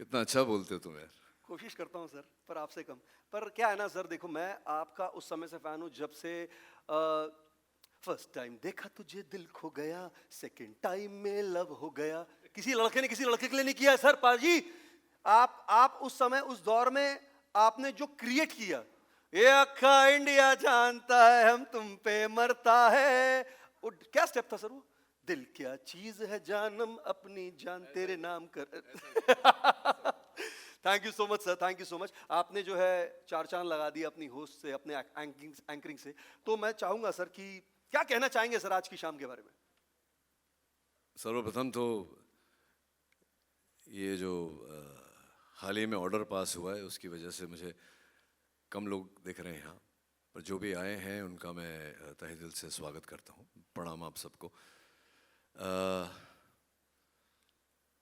कितना अच्छा बोलते हो तुम यार। कोशिश करता हूँ सर, पर आपसे कम। पर क्या है ना सर, देखो मैं आपका उस समय से फैन हूँ जब से फर्स्ट टाइम देखा तुझे दिल खो गया, सेकंड टाइम में लव हो गया। किसी लड़के ने किसी लड़के के लिए नहीं किया है सर पाजी। आप उस समय उस दौर में आपने जो क्रिएट किया, ये अक्खा इंडिया जानता है हम तुम पे मरता है, वो क्या स्टेप था सर वो? दिल क्या चीज है जानम अपनी जान तेरे नाम कर। Thank you so much sir, thank you so much. आपने जो है चार चांद लगा दिया अपनी होस्ट से, अपने एंकरिंग से। तो मैं चाहूंगा सर कि क्या कहना चाहेंगे सर आज की शाम के बारे में? सर्वप्रथम तो ये जो हाल ही में ऑर्डर पास हुआ है उसकी वजह से मुझे कम लोग दिख रहे हैं यहाँ, पर जो भी आए हैं उनका मैं तहे दिल से स्वागत करता हूँ। प्रणाम आप सबको।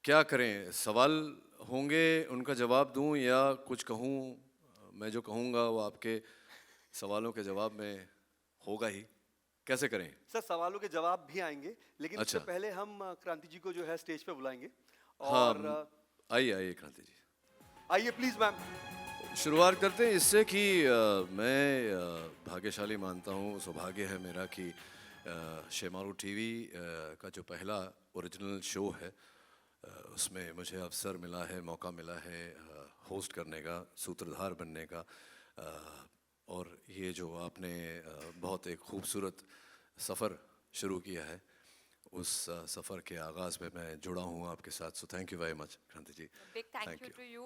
क्या करें, सवाल होंगे उनका जवाब दूं या कुछ कहूं? मैं जो कहूँगा वो आपके सवालों के जवाब में होगा ही। कैसे करें? सर सवालों के जवाब भी आएंगे, लेकिन उससे अच्छा, पहले हम क्रांति जी को जो है स्टेज पे बुलाएंगे। हाँ, और आइए आइए क्रांति जी। आइए प्लीज मैम। शुरुआत करते हैं इससे कि मैं भाग्यशाली मानता हूँ, सौभाग्य है मेरा कि शेमारू टीवी का जो पहला ओरिजिनल शो है उसमें मुझे अवसर मिला है, मौका मिला है होस्ट करने का, सूत्रधार बनने का। और ये जो आपने बहुत एक खूबसूरत सफ़र शुरू किया है, उस सफ़र के आगाज़ में मैं जुड़ा हूँ आपके साथ। So thank you very much Kranti ji. Big thank Thank you you. to you.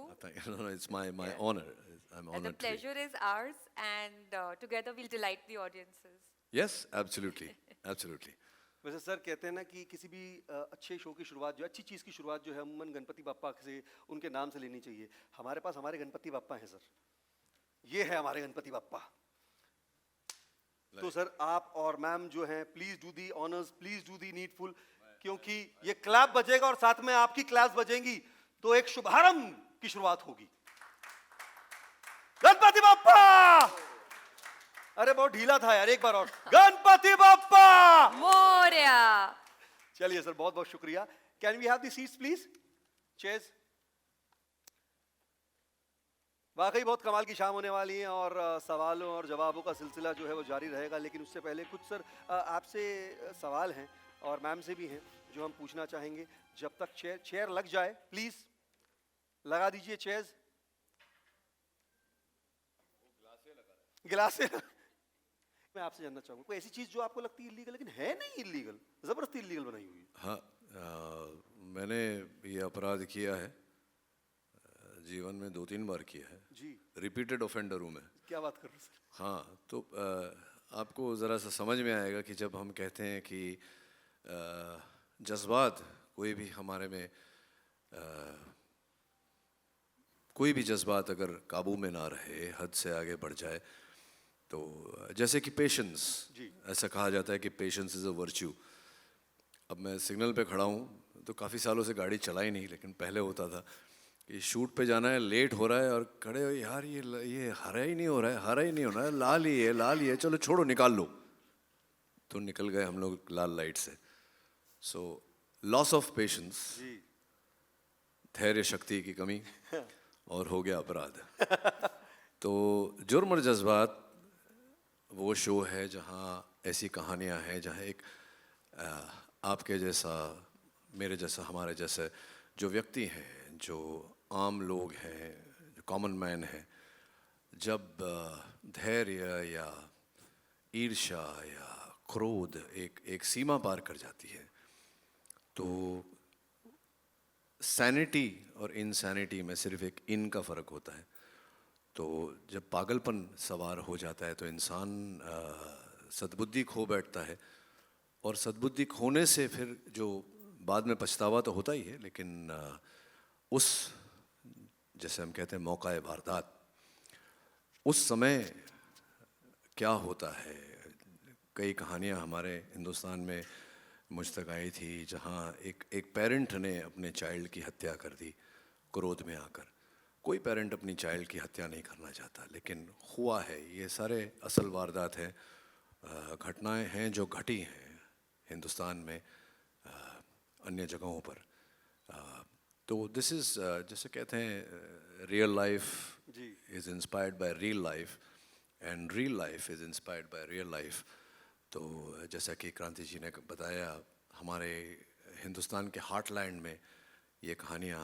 No, it's my Yeah. honor. I'm The honored to be. pleasure is ours, and together we'll delight the audiences. Yes, absolutely, absolutely. वैसे sir कहते हैं ना कि किसी भी अच्छे show की शुरुआत, जो अच्छी चीज़ की शुरुआत जो है अमूमन गणपति बाप्पा से, उनके नाम से लेनी चाहिए। हमारे पास हमारे गणपति बाप्पा हैं सर, ये है हमारे गणपति बाप्पा। तो सर आप और मैम जो हैं, please do the honours, please do the needful, क्योंकि ये क्लैप बजेगा और साथ में आपकी क्लैप्स बजेंगी, तो एक शुभारंभ की शुरुआत होगी। गणपति बाप्पा! अरे बहुत ढीला था यार, एक बार और। गणपति बाप्पा! Moria! चलिए सर, बहुत बहुत शुक्रिया। Can we have the seats please? Chairs. वाकई बहुत कमाल की शाम होने वाली है और सवालों और जवाबों का सिलसिला जो है वो जारी रहेगा। लेकिन उससे पहले कुछ सर आपसे सवाल हैं और मैम से भी हैं जो हम पूछना चाहेंगे। जब तक चेयर लग जाए, प्लीज लगा दीजिए चेयर्स। गिलासे मैं आपसे जानना चाहूंगा, कोई ऐसी चीज जो आपको लगती है इलीगल लेकिन है नहीं इलीगल, जबरदस्ती इलीगल बनाई हुई है? हाँ, मैंने ये अपराध किया है, जीवन में 2-3 बार किया है जी। रिपीटेड ऑफेंडर हूँ मैं। क्या बात कर रहे हैं सर? हाँ, तो आपको ज़रा सा समझ में आएगा कि जब हम कहते हैं कि जज्बात कोई भी हमारे में कोई भी जज्बात अगर काबू में ना रहे, हद से आगे बढ़ जाए, तो जैसे कि पेशेंस, ऐसा कहा जाता है कि पेशेंस इज़ अ वर्च्यू। अब मैं सिग्नल पे खड़ा हूँ तो काफ़ी सालों से गाड़ी चलाई नहीं, लेकिन पहले होता था कि शूट पे जाना है, लेट हो रहा है और खड़े हो, यार ये हरा ही नहीं हो रहा है, हरा ही नहीं हो रहा है, लाल ही है, चलो छोड़ो निकाल लो। तो निकल गए हम लोग लाल लाइट से। सो लॉस ऑफ पेशेंस, धैर्य शक्ति की कमी, और हो गया अपराध। तो जुर्म और जज्बात वो शो है जहाँ ऐसी कहानियाँ हैं, जहाँ एक आपके जैसा, मेरे जैसा, हमारे जैसे जो व्यक्ति हैं, जो आम लोग हैं, जो कॉमन मैन हैं, जब धैर्य या ईर्ष्या या क्रोध एक सीमा पार कर जाती है, तो सैनिटी और इनसैनिटी में सिर्फ एक इन का फ़र्क होता है। तो जब पागलपन सवार हो जाता है तो इंसान सद्बुद्धि खो बैठता है, और सद्बुद्धि खोने से फिर जो बाद में पछतावा तो होता ही है, लेकिन उस, जैसे हम कहते हैं, मौका वारदात, उस समय क्या होता है। कई कहानियाँ हमारे हिंदुस्तान में मुझ तक आई थी जहाँ एक पेरेंट ने अपने चाइल्ड की हत्या कर दी क्रोध में आकर। कोई पेरेंट अपनी चाइल्ड की हत्या नहीं करना चाहता, लेकिन हुआ है। ये सारे असल वारदात हैं, घटनाएं हैं जो घटी हैं हिंदुस्तान में, अन्य जगहों पर। तो दिस इज़ जैसे कहते हैं रियल लाइफ जी। Is inspired by real life and real life is inspired by real life. तो जैसा कि क्रांति जी ने बताया, हमारे हिंदुस्तान के हार्टलैंड में ये कहानियाँ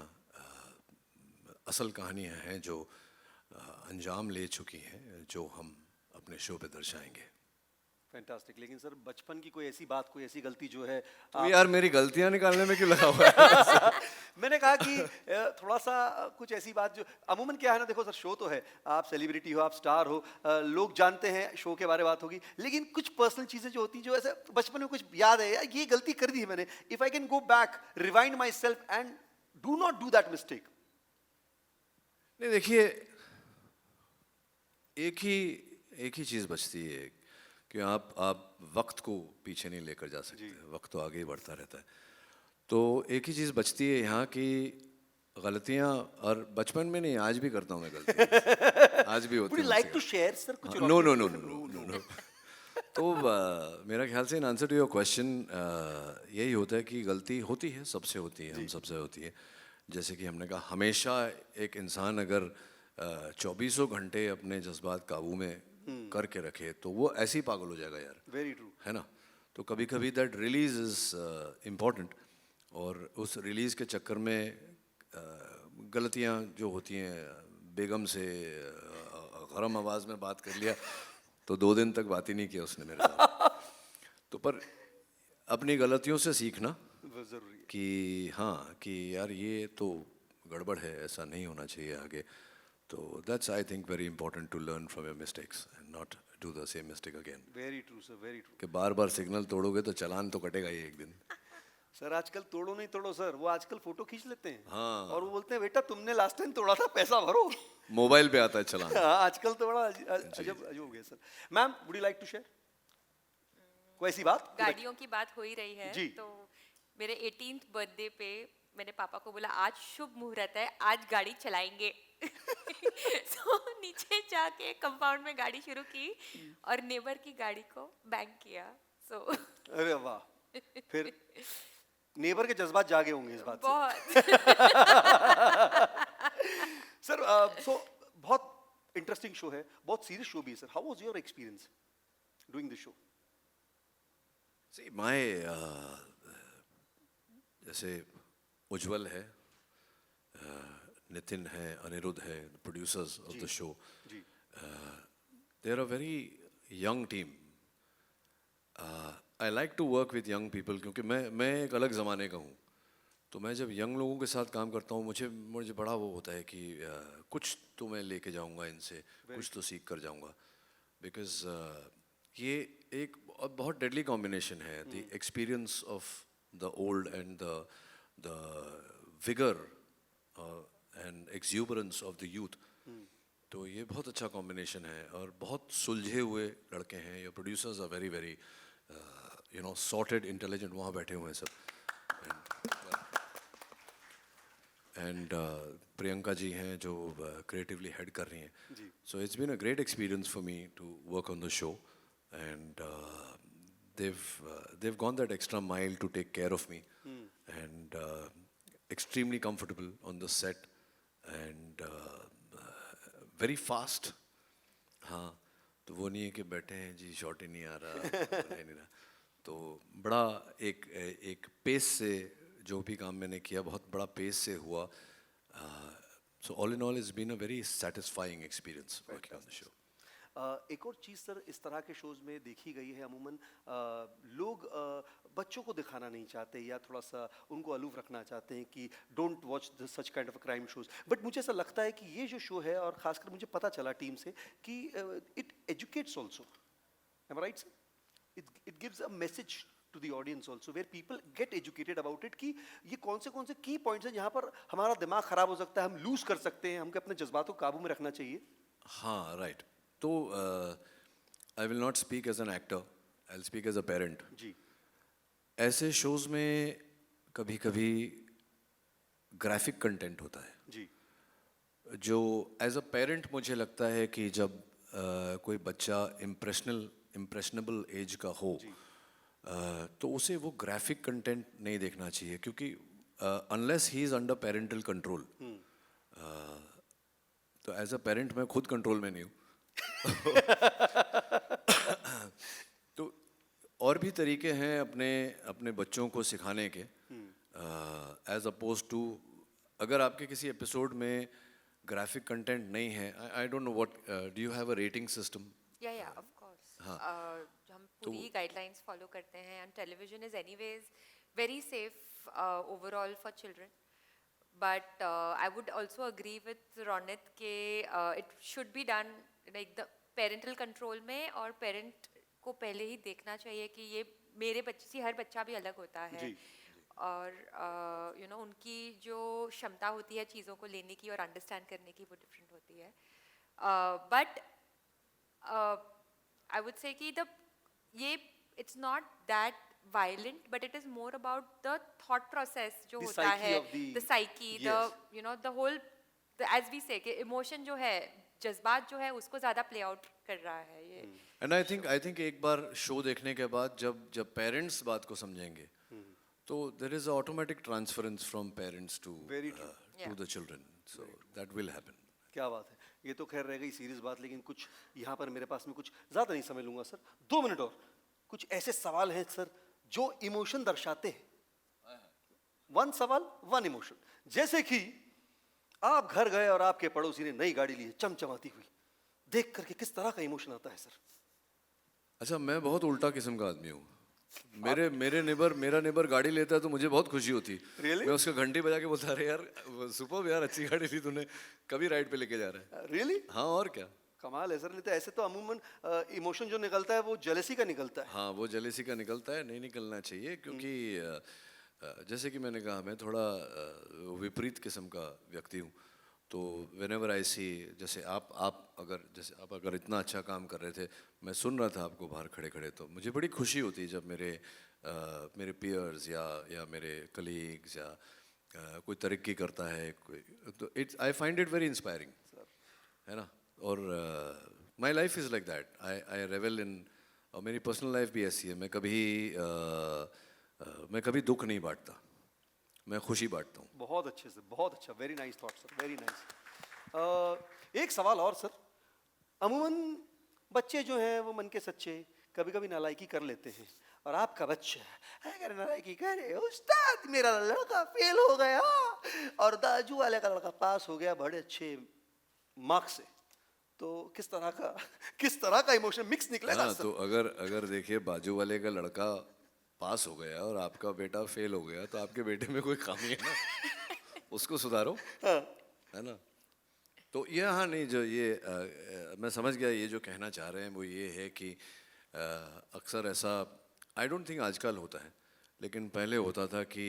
असल कहानियाँ हैं जो अंजाम ले चुकी हैं, जो हम अपने शो पे दर्शाएंगे। फैंटास्टिक। लेकिन सर बचपन की कोई ऐसी बात, कोई ऐसी गलती जो है तो यार मेरी गलतियाँ निकालने में क्यों लगा हुआ है? मैंने कहा कि थोड़ा सा कुछ ऐसी बात जो अमूमन क्या है ना, देखो सर शो तो है, आप सेलिब्रिटी हो, आप स्टार हो, लोग जानते हैं शो के बारे में बात होगी, लेकिन कुछ पर्सनल चीजें जो होती हैं, जो ऐसे बचपन में कुछ याद है, यार ये गलती कर दी है मैंने, if I can go back, rewind my self and do not do that mistake. नहीं देखिए, एक ही चीज़ बचती है कि आप वक्त को पीछे नहीं लेकर जा सकते, वक्त तो आगे ही बढ़ता रहता है। तो एक ही चीज़ बचती है यहाँ की गलतियाँ, और बचपन में नहीं, आज भी करता हूँ मैं गलतियाँ, आज भी होती वुड है यू लाइक मुझसे। टू शेयर सर कुछ? No no no no no no. तो मेरा ख्याल से in answer to your question यही होता है कि गलती होती है, सबसे होती है, हम सबसे होती है। जैसे कि हमने कहा, हमेशा एक इंसान अगर 24 घंटे अपने जज्बात काबू में करके रखे तो वो ऐसे ही पागल हो जाएगा यार, वेरी ट्रू। है ना। तो कभी कभी दैट रिलीज इज़ इम्पोर्टेंट, और उस रिलीज़ के चक्कर में गलतियाँ जो होती हैं, बेगम से गरम आवाज़ में बात कर लिया तो 2 दिन तक बात ही नहीं किया उसने मेरे साथ। तो पर अपनी गलतियों से सीखना जरूरी है। कि हाँ, कि यार ये तो गड़बड़ है, ऐसा नहीं होना चाहिए आगे। तो that's I think very important to learn from your mistakes and not do the same mistake again. Very true sir, very true. कि बार बार सिग्नल तोड़ोगे तो चालान तो कटेगा ही एक दिन। सर आजकल तोड़ो नहीं तोड़ो सर, वो आजकल फोटो खींच लेते हैं, हाँ। और वो बोलते हैं बेटा तुमने लास्ट टाइम तोड़ा था, पैसा भरो। मोबाइल पे आता है चालान। हाँ, आजकल तो बड़ा अजब अजब हो गया सर। Ma'am would you like to share कोई ऐसी बात? गाड़ियों की बात हो ही रही है, जी। तो मेरे 18th बर्थडे पे मैंने पापा को बोला आज शुभ मुहूर्त है, आज गाड़ी चलाएंगे। तो नीचे जाके कंपाउंड में गाड़ी शुरू की और नेबर की गाड़ी को बैंग किया। सो अरे वाह, फिर नेबर के जज्बात जागे होंगे इस बात से। बहुत सर सो बहुत इंटरेस्टिंग शो है, बहुत सीरियस शो भी है sir. How was your experience doing this show? See, my जैसे उज्जवल है, नितिन है, अनिरुद्ध है, प्रोड्यूसर्स ऑफ द शो, जी। They are a very young team. I like to work with young people, क्योंकि मैं एक अलग ज़माने का हूँ। तो मैं जब यंग लोगों के साथ काम करता हूँ, मुझे बड़ा वो होता है कि कुछ तो मैं लेके जाऊँगा इनसे, कुछ तो सीख कर जाऊँगा। बिकॉज ये एक बहुत डेडली कॉम्बिनेशन है, the experience of the old and the vigour and exuberance of the youth. तो ये बहुत अच्छा कॉम्बिनेशन है, और बहुत सुलझे हुए लड़के हैं। Your producers are very very you know sorted, intelligent, वहाँ बैठे हुए हैं सब। एंड प्रियंका जी हैं जो क्रिएटिवली हेड कर रही हैं। So it's been a great experience for me to work on the show, and they've gone that extra mile to take care of me, and extremely comfortable on the set, and very fast. हाँ, तो वो नहीं है कि बैठे हैं जी shot ही नहीं आ रहा, नहीं रहा। तो बड़ा एक पेस से जो भी काम मैंने किया, बहुत बड़ा पेस से हुआ। So all in all, it's been a very satisfying experience working on the show. एक और चीज़ सर इस तरह के शोज़ में देखी गई है, अमूमन लोग बच्चों को दिखाना नहीं चाहते, या थोड़ा सा उनको अलूफ रखना चाहते हैं कि don't watch such kind of crime shows. But मुझे ऐसा लगता है कि ये जो शो है, और ख़ासकर मुझे पता चला टीम से कि it educates also, am I right sir? It gives a message to the audience also, where people get educated about it, कि ये कौन से की पॉइंट्स हैं जहाँ पर हमारा दिमाग ख़राब हो सकता है, हम लूज़ कर सकते हैं, हमको अपने जज्बातों को काबू में रखना चाहिए। हाँ, राइट। तो I will not speak as an actor, I will speak as a parent. जी। ऐसे शोज़ में कभी कभी ग्राफिक कंटेंट होता है, जी। जो एज अ पेरेंट मुझे लगता है कि जब कोई बच्चा इम्प्रेशनेबल एज का हो, तो उसे वो ग्राफिक कंटेंट नहीं देखना चाहिए, क्योंकि unless he is under parental control, तो एज अ पेरेंट मैं खुद कंट्रोल में नहीं हूँ। तो और भी तरीके हैं अपने अपने बच्चों को सिखाने के, एज अपोज टू अगर आपके किसी एपिसोड में ग्राफिक कंटेंट नहीं है, I don't know what, do you have a rating system? या ऑफ कोर्स हम पूरी गाइडलाइंस फॉलो करते हैं and television is anyways very safe overall for children, but I would also agree with Ronit के it should be done like the parental control में, और parent को पहले ही देखना चाहिए कि ये मेरे बच्चे से, हर बच्चा भी अलग होता है जी, और यू नो उनकी जो क्षमता होती है चीज़ों को लेने की और अंडरस्टैंड करने की वो डिफरेंट होती है, बट आई वुड से कि द ये it's not that violent, but it is more about the thought process जो The होता psyche है, of the- the psyche, Yes. the you know the whole as we say कि emotion जो है, जज्बात जो है उसको ज़्यादा play out कर रहा है ये। एंड आई थिंक एक बार शो देखने के बाद जब पेरेंट्स बात को समझेंगे, तो there is automatic transference from parents to Very true. To the children, so that will happen. क्या बात है। ये तो खैर रह गई सीरियस बात, लेकिन कुछ यहाँ पर मेरे पास में कुछ ज़्यादा नहीं समझ लूँगा सर, 2 मिनट और। कुछ ऐसे सवाल हैं सर जो इमोशन दर्शाते हैं। 1 सवाल 1 इमोशन। जैसे कि आप घर गए और आपके पड़ोसी ने नई गाड़ी ली है चमचमाती हुई, देख करके किस तरह का इमोशन आता है सर? अच्छा, मैं बहुत उल्टा किस्म का आदमी हूँ। मेरा नेबर गाड़ी लेता है तो मुझे बहुत खुशी होती है। Really? मैं उसका घंटी बजा के बोलता, अरे यार सुपर्ब यार, अच्छी गाड़ी ली तूने, कभी राइड पे लेके जा रहा है। रियली? हाँ और क्या। कमाल है सर। नहीं तो ऐसे तो अमूमन इमोशन जो निकलता है वो जेलसी का निकलता है। हाँ, वो जेलेसी का निकलता है, नहीं निकलना चाहिए, क्योंकि जैसे कि मैंने कहा, मैं थोड़ा विपरीत किस्म का व्यक्ति हूँ। तो व्हेनेवर आई सी, जैसे आप अगर इतना अच्छा काम कर रहे थे, मैं सुन रहा था आपको बाहर खड़े खड़े, तो मुझे बड़ी खुशी होती है जब मेरे पीयर्स या मेरे कलीग्स या कोई तरक्की करता है कोई, तो it's I find it very inspiring, है ना। और my life is like that, I revel in, और मेरी पर्सनल लाइफ भी ऐसी है। मैं कभी दुख नहीं बांटता, मैं खुशी बांटता हूँ। बहुत अच्छे से, बहुत अच्छा, very nice thought sir, very nice. एक सवाल और सर, अमूमन बच्चे जो हैं वो मन के सच्चे कभी कभी नालायकी कर लेते हैं, और आपका बच्चा अगर नालायकी करे, उस्ताद मेरा लड़का फेल हो गया और दाजू वाले का लड़का पास हो गया बड़े अच्छे मार्क्स से, तो किस तरह का इमोशन मिक्स निकलेगा हाँ, सर? तो अगर देखिए बाजू वाले का लड़का पास हो गया और आपका बेटा फेल हो गया, तो आपके बेटे में कोई खामी है ना, उसको सुधारो, है ना। तो ये, हाँ नहीं, जो ये मैं समझ गया, ये जो कहना चाह रहे हैं वो ये है कि अक्सर ऐसा, आई डोंट थिंक आजकल होता है, लेकिन पहले होता था कि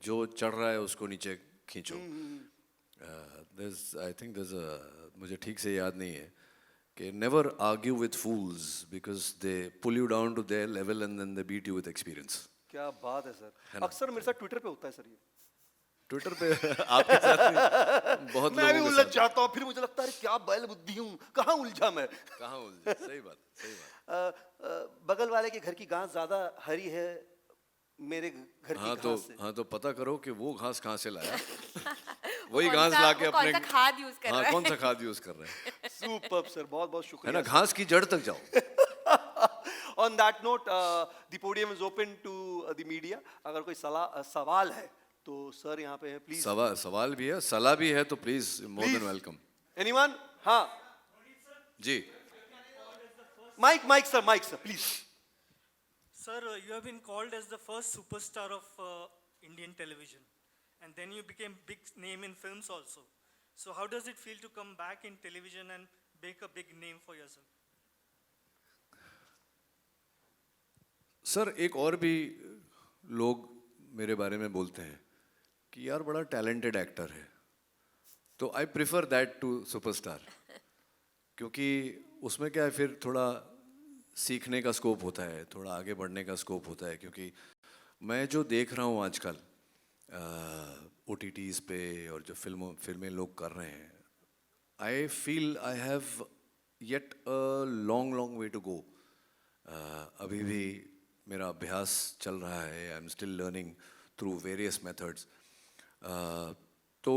जो चढ़ रहा है उसको नीचे खींचो। आई थिंक मुझे ठीक से याद नहीं है कि never argue with fools because they pull you down to their level and then they beat you with experience. क्या बात है सर। अक्सर मेरे साथ ट्विटर पे होता है सर ये। ट्विटर पे आपके साथ नहीं, बहुत मैं भी लोगों के उलझ साथ। जाता हूँ, फिर मुझे लगता है क्या बैल बुद्धि हूँ, कहाँ उलझा मैं। कहाँ उलझे, सही बात, सही बात। बगल वाले के घर की घास ज्यादा हरी है मेरे घर की घास से। हाँ तो पता करो कि वो घास कहाँ से लाया। वही कौन घास सा- ला के वो कौन अपने, सा खाद यूज कर हाँ रहा है? कौन सा खाद यूज कर रहे हैं, सुपर्ब सर, बहुत बहुत है शुक्रिया ना, घास की जड़ तक जाओ। On that note the podium is open to the media. अगर कोई सवाल है तो सर यहाँ पे है, प्लीज। सवाल भी है, सलाह भी है, तो please more than welcome. Anyone? हाँ जी, mike sir please. Sir, you have been called as the first superstar of Indian television, and then you became big name in films also. So how does it feel to come back in television and make a big name for yourself? Sir एक और भी लोग मेरे बारे में बोलते हैं कि यार बड़ा टैलेंटेड एक्टर है, तो I prefer that to superstar, क्योंकि उसमें क्या है, फिर थोड़ा सीखने का स्कोप होता है, थोड़ा आगे बढ़ने का स्कोप होता है। क्योंकि मैं जो देख रहा हूँ आजकल OTTs पे, और जो फिल्में लोग कर रहे हैं, I feel I have yet a long way to go. अभी भी मेरा अभ्यास चल रहा है, I am still learning. through various methods. So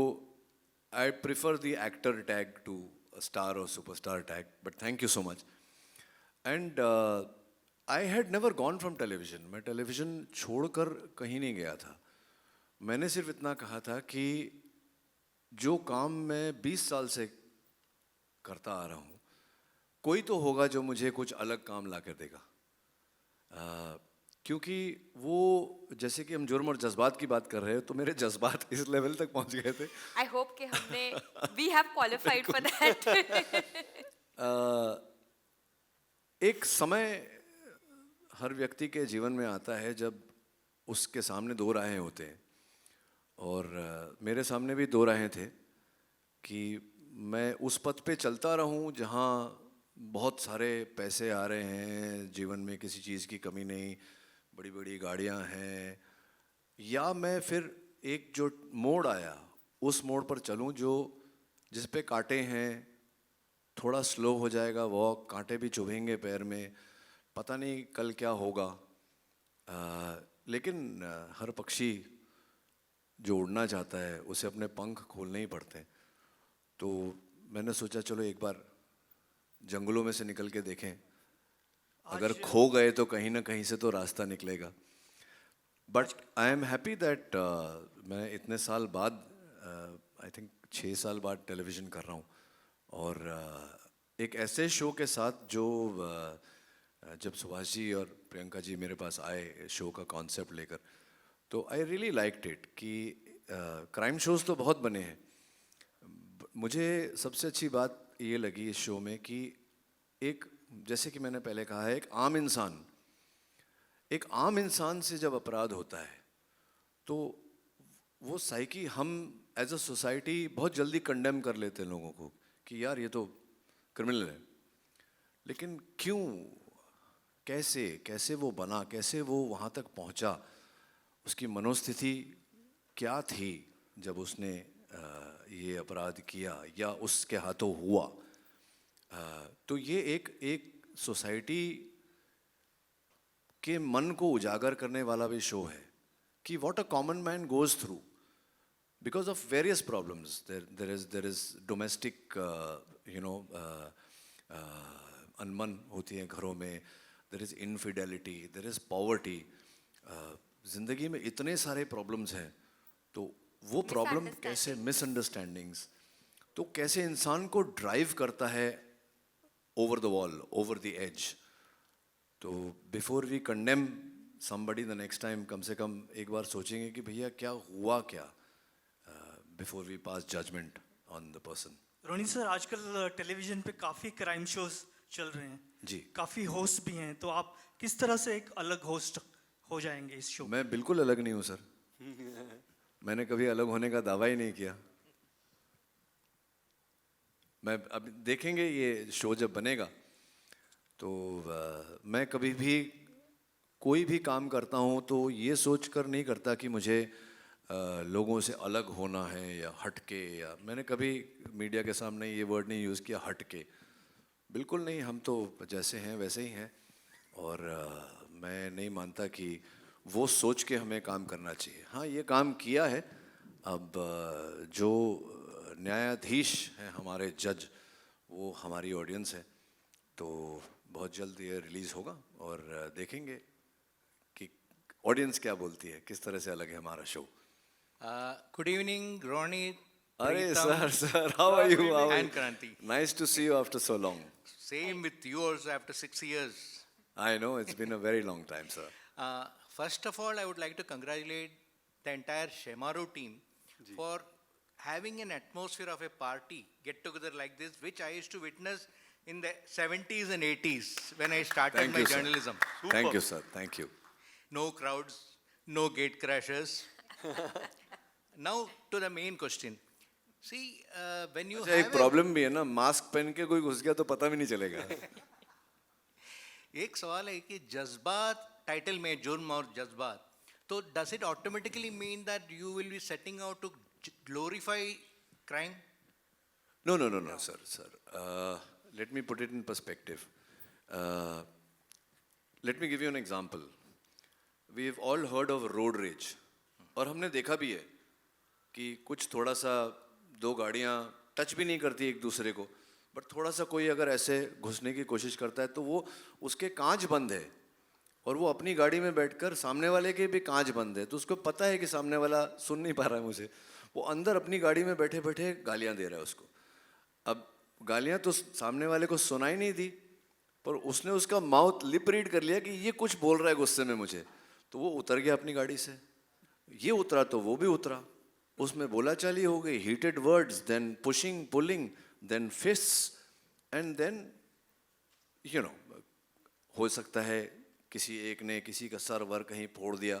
I prefer the actor tag to a star or superstar tag, but thank you so much. And I had never gone from television. मैं television छोड़कर कहीं नहीं गया था. मैंने सिर्फ इतना कहा था कि जो काम मैं 20 साल से करता आ रहा हूँ, कोई तो होगा जो मुझे कुछ अलग काम ला कर देगा. क्योंकि वो जैसे कि हम जुर्म और जज्बात की बात कर रहे हैं, तो मेरे जज्बात इस लेवल तक पहुंच गए थे. आई होप कि हमने we have qualified for that. एक समय हर व्यक्ति के जीवन में आता है जब उसके सामने दो राहें होते हैं, और मेरे सामने भी दो राहें थे कि मैं उस पथ पे चलता रहूं जहां बहुत सारे पैसे आ रहे हैं, जीवन में किसी चीज़ की कमी नहीं, बड़ी बड़ी गाड़ियां हैं, या मैं फिर एक जो मोड़ आया उस मोड़ पर चलूं जो जिस पे कांटे हैं, थोड़ा स्लो हो जाएगा वॉक, कांटे भी चुभेंगे पैर में, पता नहीं कल क्या होगा. लेकिन हर पक्षी जो उड़ना चाहता है उसे अपने पंख खोलने ही पड़ते हैं. तो मैंने सोचा चलो एक बार जंगलों में से निकल के देखें, अगर खो गए तो कहीं ना कहीं से तो रास्ता निकलेगा. But I am happy that मैं इतने साल बाद, आई थिंक 6 साल बाद टेलीविज़न कर रहा हूँ, और एक ऐसे शो के साथ जो जब सुभाष जी और प्रियंका जी मेरे पास आए शो का कॉन्सेप्ट लेकर, तो आई रियली लाइक्ड इट कि क्राइम शोज़ तो बहुत बने हैं. मुझे सबसे अच्छी बात ये लगी इस शो में कि एक, जैसे कि मैंने पहले कहा है, एक आम इंसान से जब अपराध होता है तो वो साइकी हम एज अ सोसाइटी बहुत जल्दी कंडेम कर लेते हैं लोगों को कि यार ये तो क्रिमिनल है. लेकिन क्यों, कैसे वो बना, कैसे वो वहाँ तक पहुँचा, उसकी मनोस्थिति क्या थी जब उसने ये अपराध किया या उसके हाथों हुआ. तो ये एक सोसाइटी के मन को उजागर करने वाला भी शो है कि what a common man goes through because of various problems. There is domestic अनमन होती है घरों में, there is infidelity, there is poverty. ज़िंदगी में इतने सारे प्रॉब्लम्स हैं, तो वो प्रॉब्लम कैसे, मिसअंडरस्टैंडिंग्स, तो कैसे इंसान को ड्राइव करता है over the wall, over the edge. तो before we condemn somebody the next time, कम से कम एक बार सोचेंगे कि भैया क्या हुआ क्या, before we pass judgement on the person. Ronnie sir, आजकल टेलीविजन पे काफ़ी क्राइम शोज चल रहे हैं जी. काफ़ी होस्ट भी हैं, तो आप किस तरह से एक अलग होस्ट हो जाएंगे इस शो? मैं बिल्कुल अलग नहीं हूँ सर. मैंने कभी अलग होने का दावा ही नहीं किया. मैं अब देखेंगे ये शो जब बनेगा तो मैं कभी भी कोई भी काम करता हूँ तो ये सोचकर नहीं करता कि मुझे लोगों से अलग होना है या हटके, या मैंने कभी मीडिया के सामने ये वर्ड नहीं यूज़ किया हटके. बिल्कुल नहीं, हम तो जैसे हैं वैसे ही हैं. और मैं नहीं मानता कि वो सोच के हमें काम करना चाहिए. हाँ, ये काम किया है. अब जो न्यायाधीश हैं हमारे जज, वो हमारी ऑडियंस है, तो बहुत जल्द ये रिलीज़ होगा और देखेंगे कि ऑडियंस क्या बोलती है, किस तरह से अलग है हमारा शो. Good evening, Ronnie. अरे Preetam, sir, how are you? and Kranti. Nice to see you after so long. Same with you also after 6 years. I know, it's been a very long time, sir. First of all, I would like to congratulate the entire Shemaru team for having an atmosphere of a party get-together like this, which I used to witness in the 70s and 80s when I started Thank my you, sir. journalism. Thank you, sir. Thank you. No crowds, no gate crashers. Now to the main question. See, when you अच्छा, have एक problem भी है ना, mask पहन के कोई घुस गया तो पता भी नहीं चलेगा. एक सवाल है कि जज्बात टाइटल में जुर्म और जज्बात, तो does it automatically mean that you will be setting out to glorify crime? No, no, no, no, sir. Let me put it in perspective. Let me give you an example. We've all heard of road rage. और हमने देखा भी है कि कुछ थोड़ा सा दो गाड़ियाँ टच भी नहीं करती एक दूसरे को, बट थोड़ा सा कोई अगर ऐसे घुसने की कोशिश करता है तो वो उसके कांच बंद है और वो अपनी गाड़ी में बैठकर सामने वाले के भी कांच बंद है, तो उसको पता है कि सामने वाला सुन नहीं पा रहा है मुझे, वो अंदर अपनी गाड़ी में बैठे बैठे गालियाँ दे रहा है उसको। अब गालियाँ तो सामने वाले को सुनाई नहीं दी, पर उसने उसका माउथ लिप रीड कर लिया कि ये कुछ बोल रहा है गुस्से में मुझे, तो वो उतर गया अपनी गाड़ी से। ये उतरा तो वो भी उतरा, उसमें बोलाचाली हो गई, heated words, then pushing pulling, then fists, and then you know हो सकता है किसी एक ने किसी का सर वर कहीं फोड़ दिया,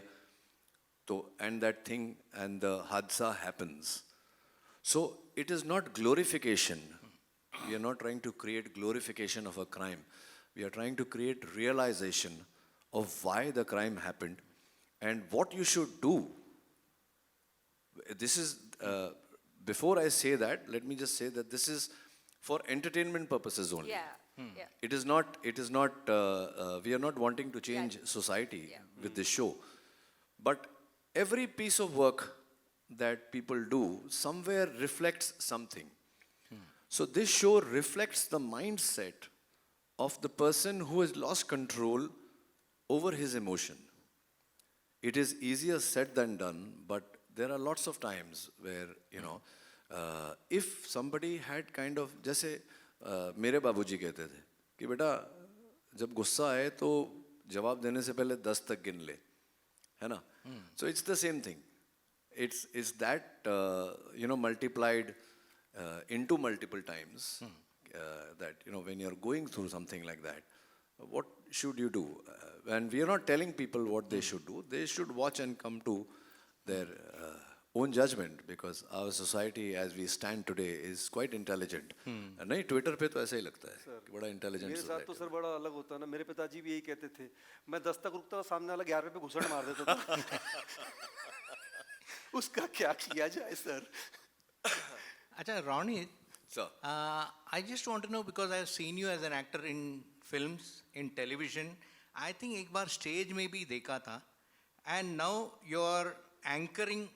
तो and that thing and the हादसा happens. So it is not glorification. We are not trying to create glorification of a crime. We are trying to create realization of why the crime happened and what you should do. This is, before I say that, let me just say that this is for entertainment purposes only. Yeah, yeah. It is not, we are not wanting to change society with this show. But every piece of work that people do somewhere reflects something. So this show reflects the mindset of the person who has lost control over his emotion. It is easier said than done, but there are lots of times where, you know, if somebody had kind of, जैसे मेरे बाबूजी कहते थे कि बेटा जब गुस्सा आए तो जवाब देने से पहले 10 तक गिन ले, है ना? So it's the same thing. It's that you know, multiplied into multiple times, that, you know, when you're going through something like that, what should you do? And we are not telling people what they should do. They should watch and come to their own judgment, because our society as we stand today is quite intelligent. नहीं, Twitter पे तो ऐसा ही लगता है कि बड़ा intelligent मेरे साथ तो सर बड़ा अलग होता है ना। मेरे पिताजी भी यही कहते थे, मैं 10 तक रुकता था, सामने वाला 11 पे घुसड़ मार देता था। उसका क्या किया जाए sir? Acha, Ronnie, Sir. I just want to know, because I have seen you as an actor in films, in television. I think एक बार stage में भी देखा था, and now you're anchoring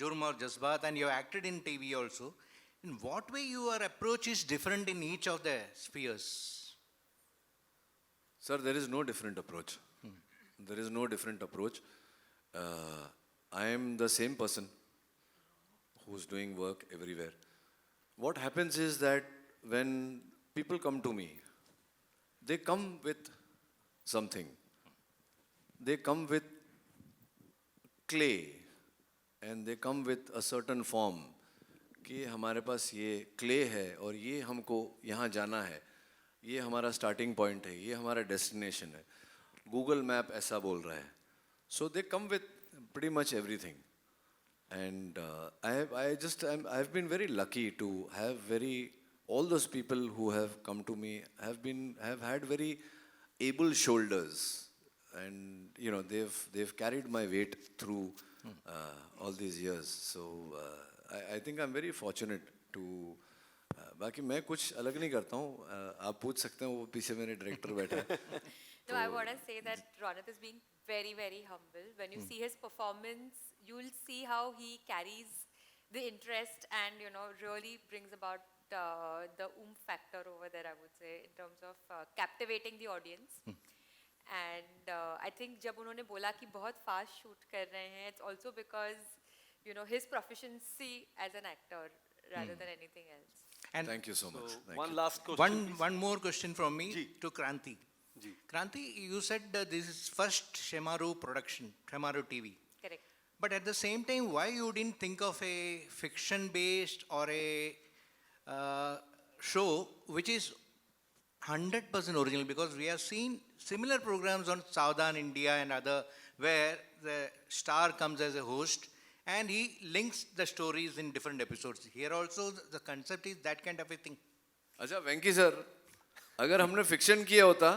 Jurm aur Jazbaat, and you acted in TV also. In what way your approach is different in each of the spheres? Sir, there is no different approach. There is no different approach. I am the same person who's doing work everywhere. What happens is that when people come to me, they come with something. They come with clay and they come with a certain form कि हमारे पास ये clay है और ये हमको यहाँ जाना है, ये हमारा स्टार्टिंग पॉइंट है, ये हमारा डेस्टिनेशन है, गूगल मैप ऐसा बोल रहा है. So they come with pretty much everything. And I've been very lucky to have all those people who have come to me have had very able shoulders, and you know they've carried my weight through all these years. So I think I'm very fortunate to. बाकी मैं कुछ अलग नहीं करता हूँ, आप पूछ सकते हैं, वो पीछे मेरे डायरेक्टर बैठे हैं. No, I want to say that Ronak is being very, very humble. When you see his performance, you'll see how he carries the interest and, you know, really brings about the factor over there, I would say, in terms of captivating the audience. And I think जब उन्होंने बोला कि बहुत fast shoot कर रहे हैं, it's also because, you know, his proficiency as an actor rather than anything else. And Thank you so much. Thank One you. last question. one more question from me Ji. to Kranti. Ji. Kranti, you said this is first Shemaru production, Shemaru TV. Correct. But at the same time, why you didn't think of a fiction-based or a show which is 100% original? Because we have seen similar programs on Southern India and other, where the star comes as a host and he links the stories in different episodes. Here also the concept is that kind of a thing. अच्छा वेंकी sir, अगर हमने fiction किया होता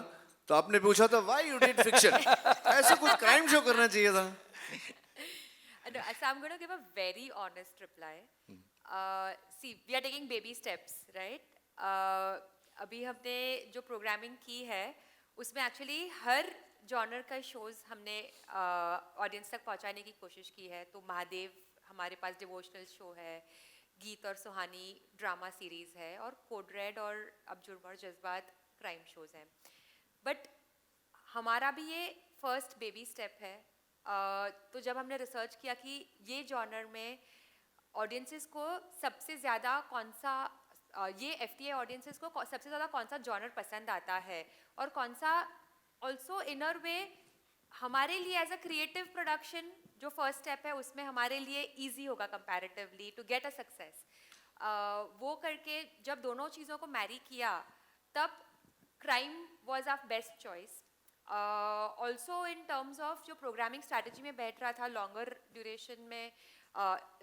तो आपने पूछा था why you did fiction? ऐसे कुछ क्राइम शो करना चाहिए था. No, so I'm going to give a very honest reply. See, we are taking baby steps, right? अभी हमने जो programming की है, उसमें actually हर जॉनर का शोज हमने ऑडियंस तक पहुंचाने की कोशिश की है। तो महादेव हमारे पास डिवोशनल शो है, गीत और सुहानी ड्रामा सीरीज है, और कोड रेड और अब जुर्म और जज्बात क्राइम शोज हैं। बट हमारा भी ये फर्स्ट बेबी स्टेप है। तो जब हमने रिसर्च किया कि ये जॉनर में ऑडियंसेस को सबसे ज़्यादा कौन सा ये FTA ऑडियंसेस को सबसे ज़्यादा कौन सा जॉनर पसंद आता है, और कौन सा ऑल्सो इनर वे हमारे लिए एज अ क्रिएटिव प्रोडक्शन जो फर्स्ट स्टेप है उसमें हमारे लिए ईजी होगा comparatively to get a success. वो करके जब दोनों चीज़ों को मैरी किया तब crime was our best choice. Also in terms of जो प्रोग्रामिंग स्ट्रैटेजी में बैठ रहा था लॉन्गर ड्यूरेशन में,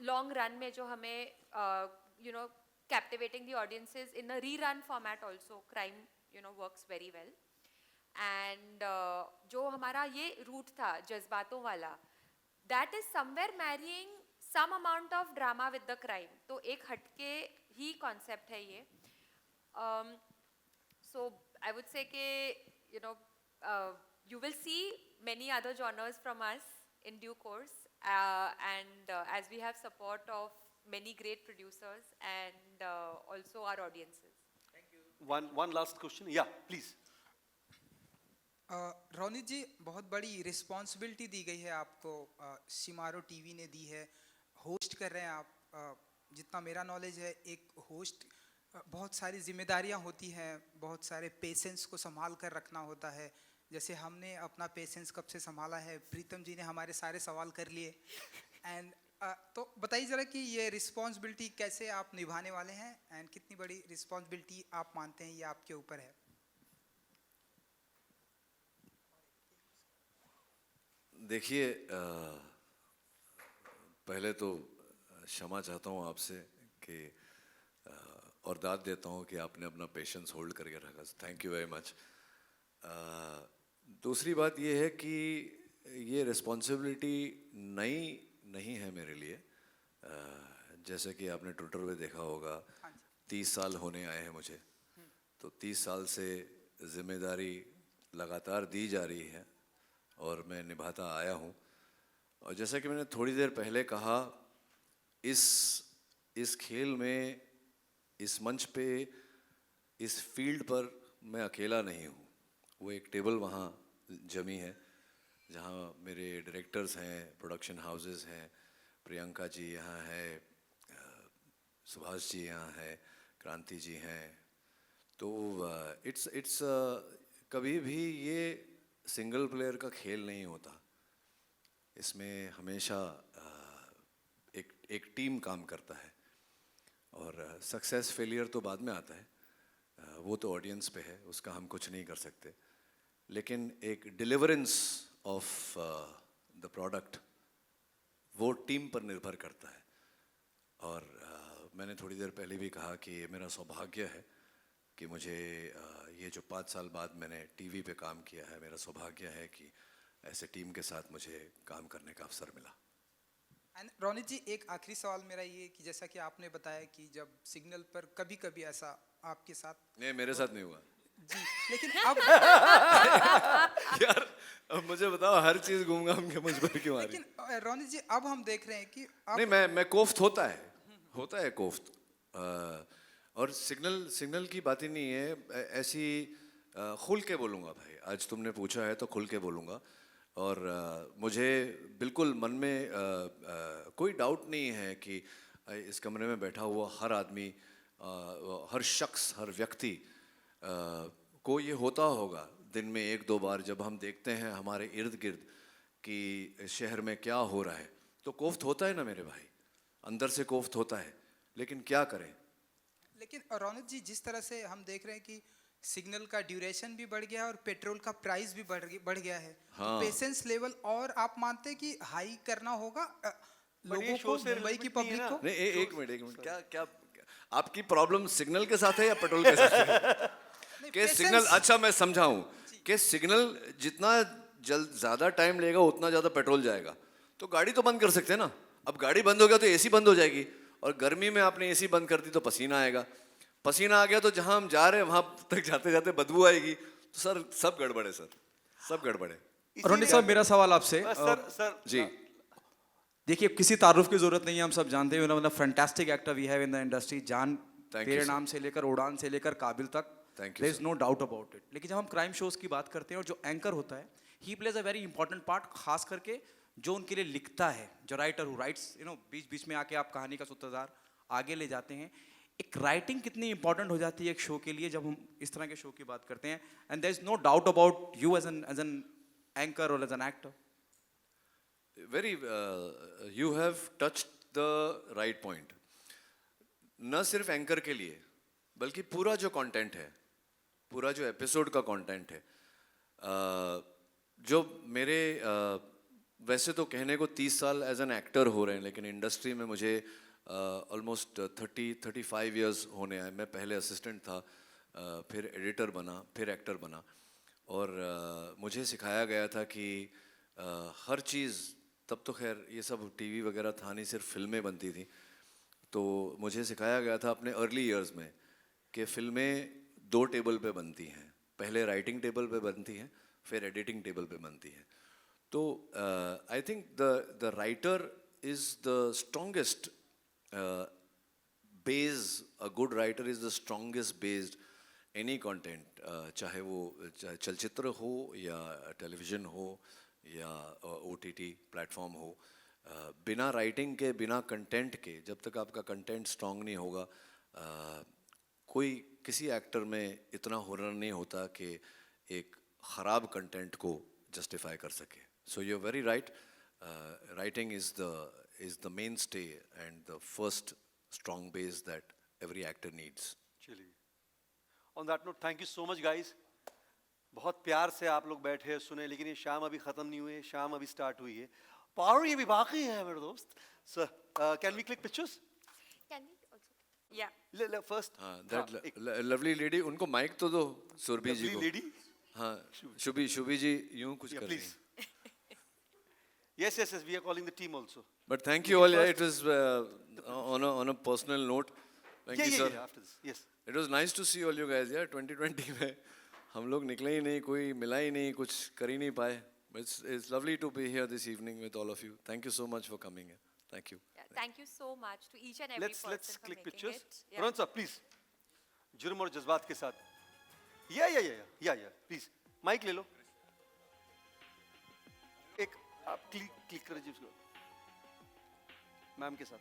लॉन्ग रन में जो हमें captivating the audiences in a rerun format also, crime works very well. And जो हमारा ये रूट था जज्बातों वाला, that is somewhere marrying some amount of drama with the crime. तो एक हटके ही concept है ये। So I would say कि you will see many other genres from us in due course, and as we have support of many great producers and also our audiences. One last question. Yeah, please. Ronit जी, बहुत बड़ी responsibility दी गई है आपको, Shemaroo TV ने दी है, host कर रहे हैं आप। जितना मेरा नॉलेज है, एक होस्ट बहुत सारी जिम्मेदारियां होती हैं, बहुत सारे पेशेंस को संभाल कर रखना होता है। जैसे हमने अपना पेशेंस कब से संभाला है, प्रीतम जी ने हमारे सारे सवाल कर लिए। एंड तो बताइए ज़रा कि ये रिस्पॉन्सिबिलिटी कैसे आप निभाने वाले हैं, एंड कितनी बड़ी रिस्पॉन्सिबिलिटी आप मानते हैं ये आपके ऊपर है। देखिए, पहले तो क्षमा चाहता हूँ आपसे कि और दाद देता हूँ कि आपने अपना पेशेंस होल्ड करके रखा। Thank you very much. दूसरी बात ये है कि ये रिस्पॉन्सिबिलिटी नई नहीं है मेरे लिए। जैसे कि आपने ट्विटर पे देखा होगा, 30 साल होने आए हैं मुझे, तो 30 साल से जिम्मेदारी लगातार दी जा रही है और मैं निभाता आया हूँ। और जैसा कि मैंने थोड़ी देर पहले कहा, इस खेल में, इस मंच पे, इस फील्ड पर मैं अकेला नहीं हूँ। वो एक टेबल वहाँ जमी है जहाँ मेरे डायरेक्टर्स हैं, प्रोडक्शन हाउसेस हैं, प्रियंका जी यहाँ है, सुभाष जी यहाँ है, क्रांति जी हैं। तो इट्स कभी भी ये सिंगल प्लेयर का खेल नहीं होता। इसमें हमेशा एक टीम काम करता है, और सक्सेस फेलियर तो बाद में आता है, वो तो ऑडियंस पे है, उसका हम कुछ नहीं कर सकते। लेकिन एक डिलीवरेंस ऑफ द प्रोडक्ट वो टीम पर निर्भर करता है। और मैंने थोड़ी देर पहले भी कहा कि ये मेरा सौभाग्य है कि मुझे ये जो 5 साल बाद मैंने टीवी पे काम किया है, मेरा सौभाग्य है कि ऐसे टीम के साथ मुझे काम करने का अवसर मिला। एंड रोनित जी, एक आखिरी सवाल मेरा ये कि जैसा कि आपने बताया कि जब सिग्नल पर कभी कभी ऐसा आपके साथ, नहीं मेरे साथ नहीं हुआ जी, लेकिन अब यार अब मुझे बताओ, हर चीज घूम घाम के मुझ पर क्यों आ रही? लेकिन रोनित जी, अब हम देख रहे हैं कि नहीं, मैं कोफ्त होता है कोफ्त। और सिग्नल की बात ही नहीं है, ऐसी खुल के बोलूँगा भाई। आज तुमने पूछा है तो खुल के बोलूँगा। और मुझे बिल्कुल मन में कोई डाउट नहीं है कि इस कमरे में बैठा हुआ हर आदमी, हर शख्स, हर व्यक्ति को ये होता होगा दिन में 1-2 बार, जब हम देखते हैं हमारे इर्द गिर्द कि शहर में क्या हो रहा है, तो कोफ्त होता है ना मेरे भाई, अंदर से कोफ्त होता है। लेकिन क्या करें? लेकिन रोनित जी, जिस तरह से हम देख रहे हैं कि सिग्नल का ड्यूरेशन भी बढ़ गया है और पेट्रोल का प्राइस भी बढ़ गया है, हाँ। तो पेशेंस लेवल और आप मानते हैं कि हाई करना होगा लोगों ये को, show से मुंबई की relevant नहीं है पब्लिक ना। को? नहीं, एक मिनट, क्या आपकी प्रॉब्लम सिग्नल के साथ है या पेट्रोल के साथ है? कि सिग्नल, अच्छा मैं समझाऊं कि सिग्नल जितना ज़्यादा टाइम लेगा उतना ज़्यादा पेट्रोल जाएगा, तो गाड़ी तो बंद कर सकते हैं ना। अब गाड़ी बंद हो गया तो एसी बंद हो जाएगी, और गर्मी में आपने एसी बंद कर दी तो पसीना आएगा, पसीना आ गया तो जहां हम जा रहे हैं वहां तक जाते जाते बदबू आएगी। तो सर सब गड़बड़ है, सर सब गड़बड़ है। रोनी साहब मेरा सवाल आपसे सर सर जी देखिए किसी तारुफ की जरूरत नहीं है, हम सब जानते हैं मतलब fantastic actor we have in the industry. जान Thank तेरे you, sir. नाम से लेकर उड़ान से लेकर काबिल तक, Thank you, there is sir. No doubt about it. लेकिन जब हम क्राइम शोज की बात करते हैं और जो एंकर होता है he plays a very important part, खास करके जो उनके लिए लिखता है, जो राइटर हु राइट्स बीच बीच में आके आप कहानी का सूत्रधार आगे ले जाते हैं। एक राइटिंग कितनी इंपॉर्टेंट हो जाती है एक शो के लिए जब हम इस तरह के शो की बात करते हैं, and there is no doubt about you as an anchor और as an actor. very you have touched the right point. न सिर्फ एंकर के लिए बल्कि पूरा जो कंटेंट है, पूरा जो एपिसोड का कंटेंट है, जो मेरे वैसे तो कहने को 30 साल एज एन एक्टर हो रहे हैं, लेकिन इंडस्ट्री में मुझे ऑलमोस्ट 35 इयर्स होने आए। मैं पहले असिस्टेंट था, फिर एडिटर बना, फिर एक्टर बना, और मुझे सिखाया गया था कि हर चीज़, तब तो खैर ये सब टीवी वगैरह था नहीं, सिर्फ फिल्में बनती थी, तो मुझे सिखाया गया था अपने अर्ली इयर्स में कि फिल्में 2 टेबल पे बनती हैं, पहले राइटिंग टेबल पे बनती हैं, फिर एडिटिंग टेबल पे बनती हैं। तो I think the writer is the strongest base, a good writer is the strongest based any content, चाहे वो चलचित्र हो या टेलीविज़न हो या OTT प्लेटफॉर्म हो। बिना राइटिंग के, बिना कंटेंट के, जब तक आपका कंटेंट स्ट्रॉन्ग नहीं होगा, कोई किसी एक्टर में इतना हुनर नहीं होता कि एक ख़राब कंटेंट को जस्टिफाई कर सके। So you are very right, writing is the mainstay and the first strong base that every actor needs. चलिए, on that note thank you so much guys. बहुत प्यार से आप लोग बैठे हैं, सुने, लेकिन ये शाम अभी खत्म नहीं हुई है, शाम अभी स्टार्ट हुई है, पावर ये भी बाकी है मेरे दोस्त। Sir can we click pictures? Can we also? Yeah. First हाँ, दैट लवली लेडी, उनको माइक तो दो, सुरभि जी को। लेडी, हाँ, शुभी जी यूं कुछ कर रही प्लीज। हैं। Yes, yes, yes, we are calling the team also. But thank you all. Yeah, it was on a personal note. Thank you, sir. Yeah, after this, yes. It was nice to see all you guys. Yeah, 2020 में हम लोग निकले ही नहीं, कोई मिला ही नहीं, कुछ कर ही नहीं पाए. It's lovely to be here this evening with all of you. Thank you so much for coming here. Thank you. Yeah, thank you so much to each and every Let's person for click making pictures. it. Yeah. Rohan sir, please. जुर्म और जज्बात के साथ. Yeah. Please, mic ले लो. एक आप click कर दीजिए उसको. मैम के साथ.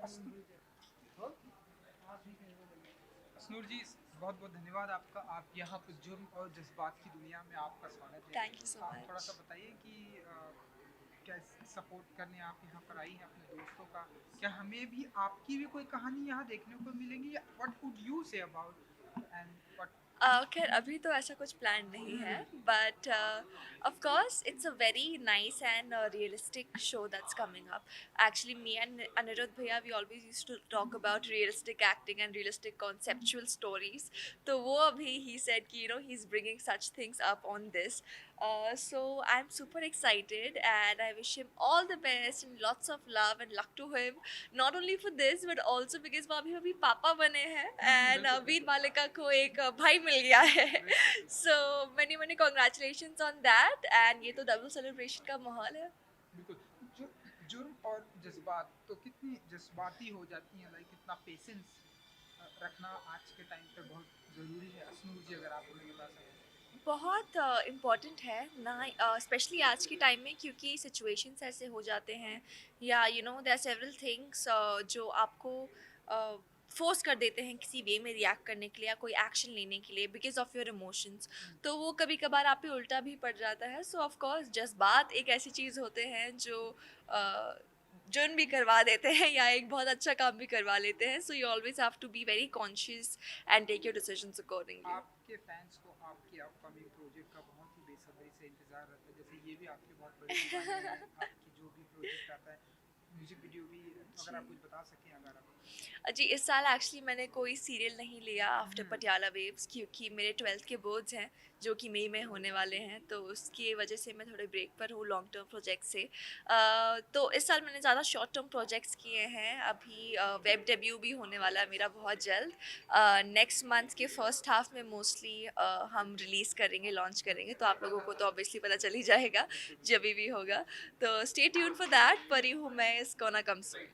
अश्नूर जी, बहुत बहुत धन्यवाद आपका। आप यहाँ पर जुर्म और जज्बात की दुनिया में आपका स्वागत है। Thank you so आप थोड़ा much. सा बताइए कि कैसे सपोर्ट करने आप यहाँ पर आई हैं अपने दोस्तों का। क्या हमें भी आपकी भी कोई कहानी यहाँ देखने को मिलेंगी, या what would you say about and what? खैर अभी तो ऐसा कुछ प्लान नहीं है, but of course it's a very nice and realistic show that's coming up. Actually, me and Anirudh Bhaiya, we always used to talk about realistic acting and realistic conceptual stories. तो वो अभी he said कि he's bringing such things up on this. So I'm super excited and I wish him all the best and lots of love and luck to him. Not only for this but also because वो अभी पापा बने हैं and वीर मालिका को एक भाई मिल गया है. So many congratulations on that and ये तो डबल सेलिब्रेशन का माहौल है. बिल्कुल। जुर्म और जज्बात तो कितनी जज्बाती हो जाती हैं, लाइक कितना पेशेंस रखना आज के टाइम पे बहुत ज़रूरी है। अश्नूर जी, अगर आप हमें बता सकें। बहुत इम्पॉर्टेंट है ना, स्पेशली आज के टाइम में, क्योंकि सिचुएशंस ऐसे हो जाते हैं या देयर आर सेवरल थिंग्स जो आपको फोर्स कर देते हैं किसी वे में रिएक्ट करने के लिए या कोई एक्शन लेने के लिए बिकॉज ऑफ योर इमोशंस. तो वो कभी कभार आप पे उल्टा भी पड़ जाता है. सो ऑफ कोर्स जज्बात एक ऐसी चीज़ होते हैं जो जुर्म भी करवा देते हैं या एक बहुत अच्छा काम भी करवा लेते हैं. So you always have to be very conscious and take your decisions accordingly. आपके फैंस को आपके अपकमिंग प्रोजेक्ट का बहुत ही बेसब्री से इंतजार रहता है, जैसे ये भी आपके बहुत बड़े दीवाने हैं। आपकी जो भी प्रोजेक्ट आता है, म्यूजिक वीडियो भी, अगर आप कुछ बता सकें। अगर आप जी, इस साल एक्चुअली मैंने कोई सीरियल नहीं लिया आफ्टर पटियाला वेव्स, क्योंकि मेरे 12th के बोर्ड्स हैं जो कि मई में होने वाले हैं. तो उसकी वजह से मैं थोड़े ब्रेक पर हूँ लॉन्ग टर्म प्रोजेक्ट से. तो इस साल मैंने ज़्यादा शॉर्ट टर्म प्रोजेक्ट्स किए हैं. अभी वेब डेब्यू भी होने वाला है मेरा बहुत जल्द. नेक्स्ट मंथ के फर्स्ट हाफ में मोस्टली हम रिलीज़ करेंगे, लॉन्च करेंगे. तो आप लोगों को तो ऑब्वियसली पता चल ही जाएगा जब भी होगा. तो स्टे ट्यून फॉर दैट. परी हूँ मैं, इस गोना कम सून.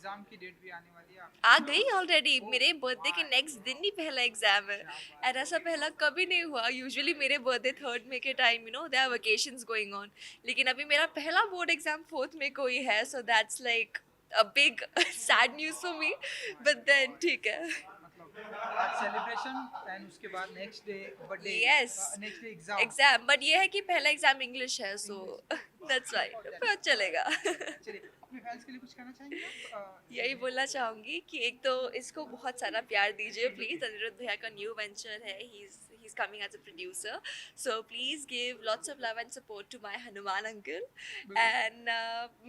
एग्जाम की डेट भी आने वाली है आपकी? आ गई ऑलरेडी. मेरे बर्थडे के नेक्स्ट दिन ही पहला एग्जाम है. एंड ऐसा पहला कभी नहीं हुआ. यूजुअली मेरे बर्थडे 3rd मई के time there are vacations going on. लेकिन अभी मेरा पहला बोर्ड एग्जाम 4th मई को ही है. So that's like a big sad news for me. But then ठीक है. मतलब आज सेलिब्रेशन एंड उसके बाद next day birthday, Yes. Next day exam. Exam, but ये है कि पहला एग्जाम इंग्लिश है. So that's right. पर चलेगा. चलिए, अपने फैंस के लिए कुछ कहना चाहेंगे आप? यही बोलना चाहूँगी कि एक तो इसको बहुत सारा प्यार दीजिए प्लीज़. अनिरुद्ध भैया का न्यू वेंचर है. He is coming as a producer. So please give lots of love and support to my Hanuman uncle. And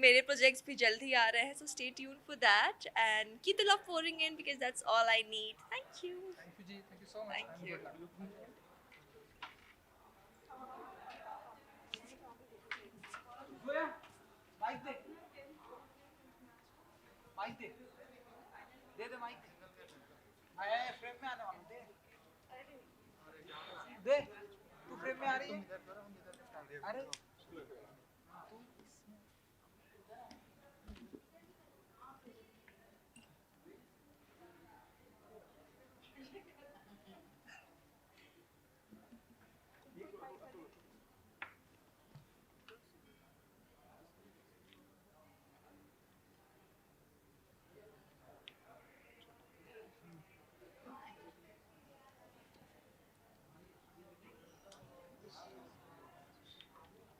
मेरे प्रोजेक्ट्स भी जल्द ही आ रहे हैं. So stay tune for that and keep the love pouring in because that's all I need. Thank you. Thank you जी, thank you so much. Thank you. Mic दे, mic दे, दे माइक। आया फ्रेम में आने वाला, दे, तू फ्रेम में आ रही है? अरे